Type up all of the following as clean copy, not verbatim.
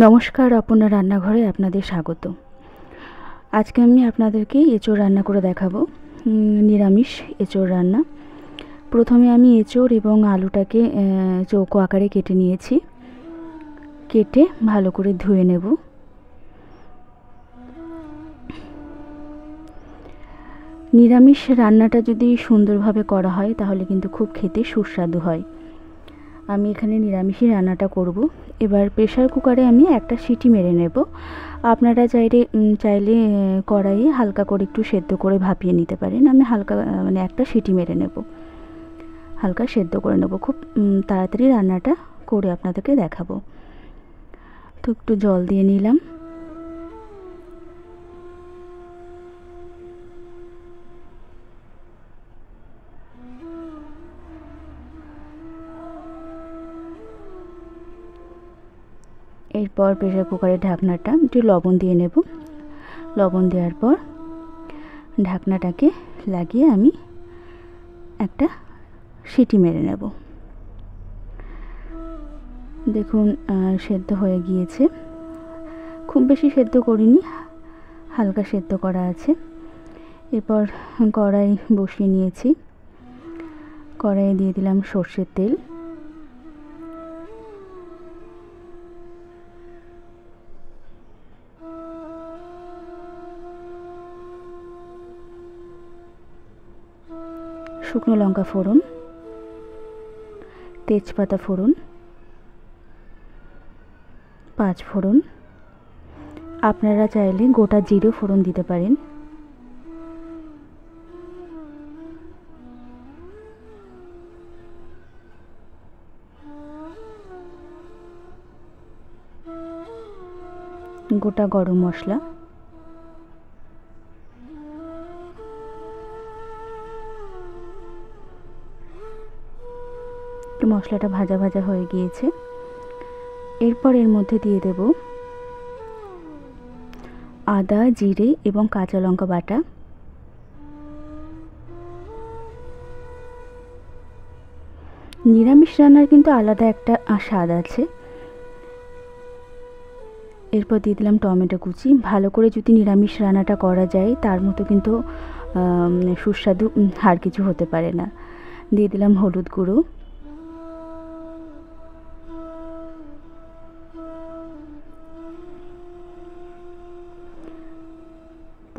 নমস্কার, অপর্ণা রান্নাঘরে আপনাদের স্বাগত। আজকে আমি আপনাদেরকে এঁচোড় রান্না করে দেখাবো, নিরামিষ এঁচোড় রান্না। প্রথমে আমি এঁচোড় এবং আলুটাকে চৌকো আকারে কেটে নিয়েছি। কেটে ভালো করে ধুয়ে নেব। নিরামিষ রান্নাটা যদি সুন্দরভাবে করা হয় তাহলে কিন্তু খুব খেতে সুস্বাদু হয়। আমি এখানে নিরামিষই রান্নাটা করব। এবার প্রেসার কুকারে আমি একটা সিটি মেরে নেব। আপনারা চাইলে কড়াইয়ে হালকা করে একটু সেদ্ধ করে ভাপিয়ে নিতে পারেন। আমি হালকা একটা সিটি মেরে নেব, হালকা সেদ্ধ করে নেব। খুব তাড়াতাড়ি রান্নাটা করে আপনাদেরকে দেখাবো। তো একটু জল দিয়ে নিলাম। এরপর প্রেসার কুকারের ঢাকনাটা একটু লবণ দিয়ে নেব। লবণ দেওয়ার পর ঢাকনাটাকে লাগিয়ে আমি একটা সিটি মেরে নেব। দেখুন সেদ্ধ হয়ে গিয়েছে। খুব বেশি সেদ্ধ করিনি, হালকা সেদ্ধ করা আছে। এরপর কড়াই বসিয়ে নিয়েছি। কড়াইয়ে দিয়ে দিলাম সর্ষের তেল। শুকনো লঙ্কা ফোড়ন, তেজপাতা ফোড়ন, পাঁচ ফোড়ন। আপনারা চাইলে গোটা জিরে ফোড়ন দিতে পারেন। গোটা গরম মশলা, মশলাটা ভাজা ভাজা হয়ে গিয়েছে। এরপর এর মধ্যে দিয়ে দেব আদা, জিরে এবং কাঁচা লঙ্কা বাটা। নিরামিষ রান্নার কিন্তু আলাদা একটা স্বাদ আছে। এরপর দিয়ে দিলাম টমেটো কুচি। ভালো করে যদি নিরামিষ রান্নাটা করা যায় তার মতো কিন্তু সুস্বাদু আর কিছু হতে পারে না। দিয়ে দিলাম হলুদ গুঁড়ো,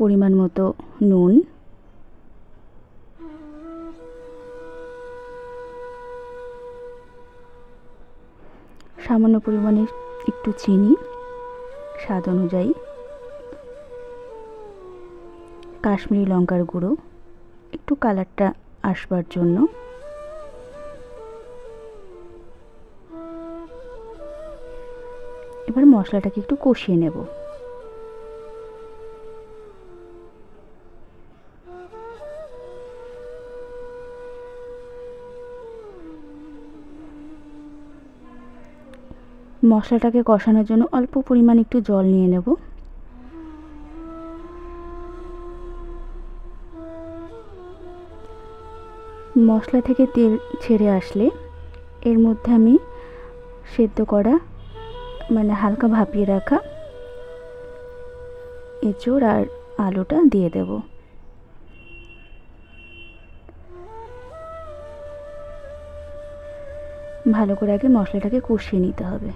পরিমাণ মতো নুন, সামান্য পরিমাণে একটু চিনি স্বাদ অনুযায়ী, কাশ্মীরি লঙ্কার গুঁড়ো একটু কালারটা আসবার জন্য, এবার মশলাটাকে একটু কষিয়ে নেব। মশলাটাকে কষানোর জন্য অল্প পরিমাণ একটু জল নিয়ে নেব। মশলা থেকে তেল ছেড়ে আসলে এর মধ্যে আমি সেদ্ধ করা হালকা ভাপিয়ে রাখা এঁচোড় আর আলুটা দিয়ে দেব। ভালো করে আগে মশলাটাকে কষিয়ে নিতে হবে।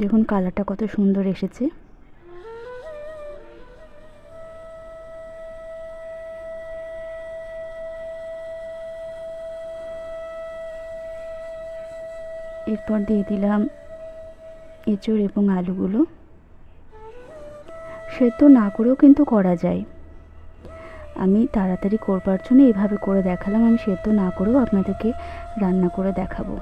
দেখুন কালারটা কত সুন্দর এসেছে। এরপর দিয়ে দিলাম এঁচোড় এবং আলুগুলো। সেদ্ধ না করেও কিন্তু করা যায়। আমি তাড়াতাড়ি করবার জন্য এইভাবে করে দেখালাম। আমি সেদ্ধ না করেও আপনাদেরকে রান্না করে দেখাবো।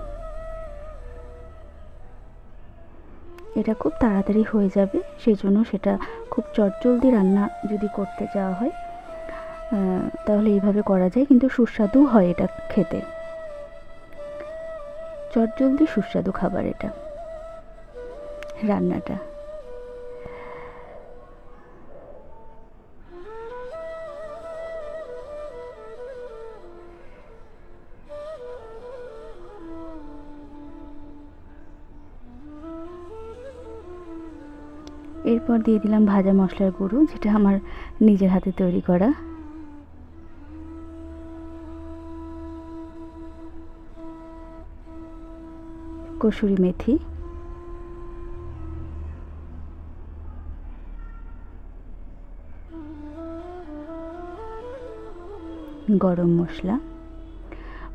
এটা খুব তাড়াতাড়ি হয়ে যাবে, সেই জন্য সেটা খুব চটজলদি রান্না যদি করতে যাওয়া হয় তাহলে এইভাবে করা যায়, কিন্তু সুস্বাদু হয় এটা খেতে। চটজলদি সুস্বাদু খাবার এটা, রান্নাটা। এরপর দিয়ে দিলাম ভাজা মশলার গুঁড়ো, যেটা আমার নিজের হাতে তৈরি করা। কসুরি মেথি, গরম মশলা।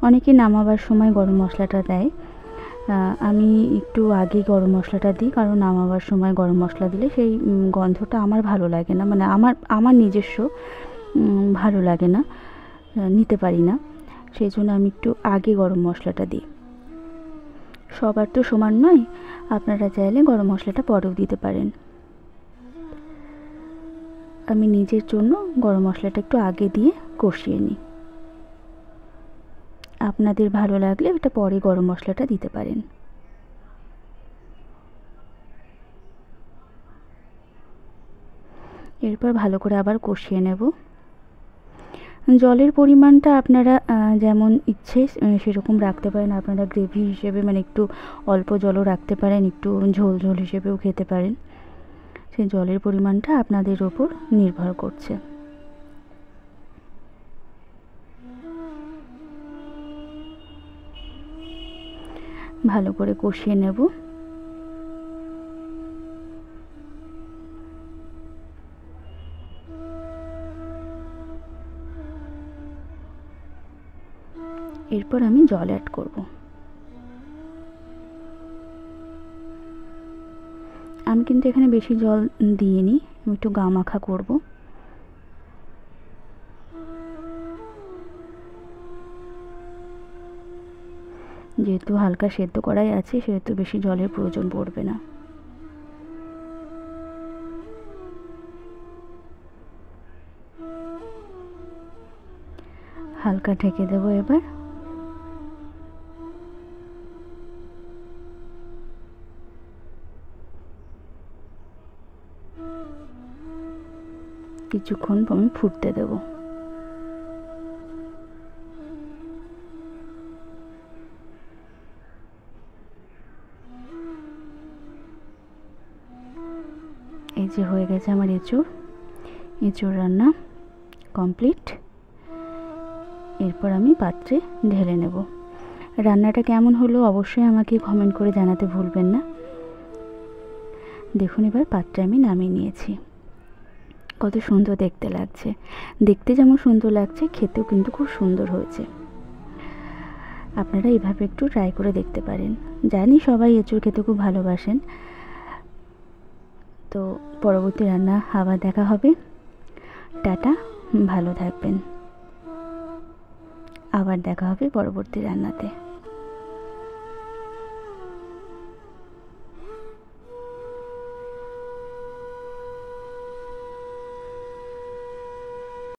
অনেকে নামাবার সময় গরম মশলাটা দেয়, আমি একটু আগে গরম মশলাটা দিই, কারণ নামাবার সময় গরম মশলা দিলে সেই গন্ধটা আমার ভালো লাগে না, মানে আমার নিজস্ব ভালো লাগে না, নিতে পারি না, সেই জন্য আমি একটু আগে গরম মশলাটা দিই। সবার তো সমান নয়, আপনারা চাইলে গরম মশলাটা পরেও দিতে পারেন। আমি নিজের জন্য গরম মশলাটা একটু আগে দিয়ে কষিয়ে নিই। আপনাদের ভালো লাগলে এটা পরে গরম মশলাটা দিতে পারেন। এরপর ভালো করে আবার কষিয়ে নেব। জলের পরিমাণটা আপনারা যেমন ইচ্ছে সেরকম রাখতে পারেন। আপনারা গ্রেভি হিসেবে মানে একটু অল্প জলও রাখতে পারেন, একটু ঝোল ঝোল হিসেবেও খেতে পারেন। সেই জলের পরিমাণটা আপনাদের ওপর নির্ভর করছে। ভালো করে কষিয়ে নেব। এরপর আমি জল অ্যাড করব। আমি কিন্তু এখানে বেশি জল দিইনি, আমি একটু গা মাখা করব। যেহেতু হালকা সেদ্ধ করাই আছে, সেহেতু বেশি জলের প্রয়োজন পড়বে না। হালকা ঢেকে দেব এবার। কিছুক্ষণ আমি ফুটতে দেব। এই যে হয়ে গেছে আমার এঁচোড় রান্না কমপ্লিট। এরপর আমি পাত্রে ঢেলে নেব। রান্নাটা কেমন হলো অবশ্যই আমাকে কমেন্ট করে জানাতে ভুলবেন না। দেখুন এবার পাত্রে আমি নামিয়ে নিয়েছি। কত সুন্দর দেখতে লাগছে, দেখতে যেমন সুন্দর লাগছে খেতেও কিন্তু খুব সুন্দর হয়েছে। আপনারা এইভাবে একটু ট্রাই করে দেখতে পারেন। জানি সবাই এঁচোড় খেতে খুব ভালোবাসেন। তো পরবর্তী রান্না আবার দেখা হবে। টাটা, ভালো থাকবেন। আবার দেখা হবে পরবর্তী রান্নাতে।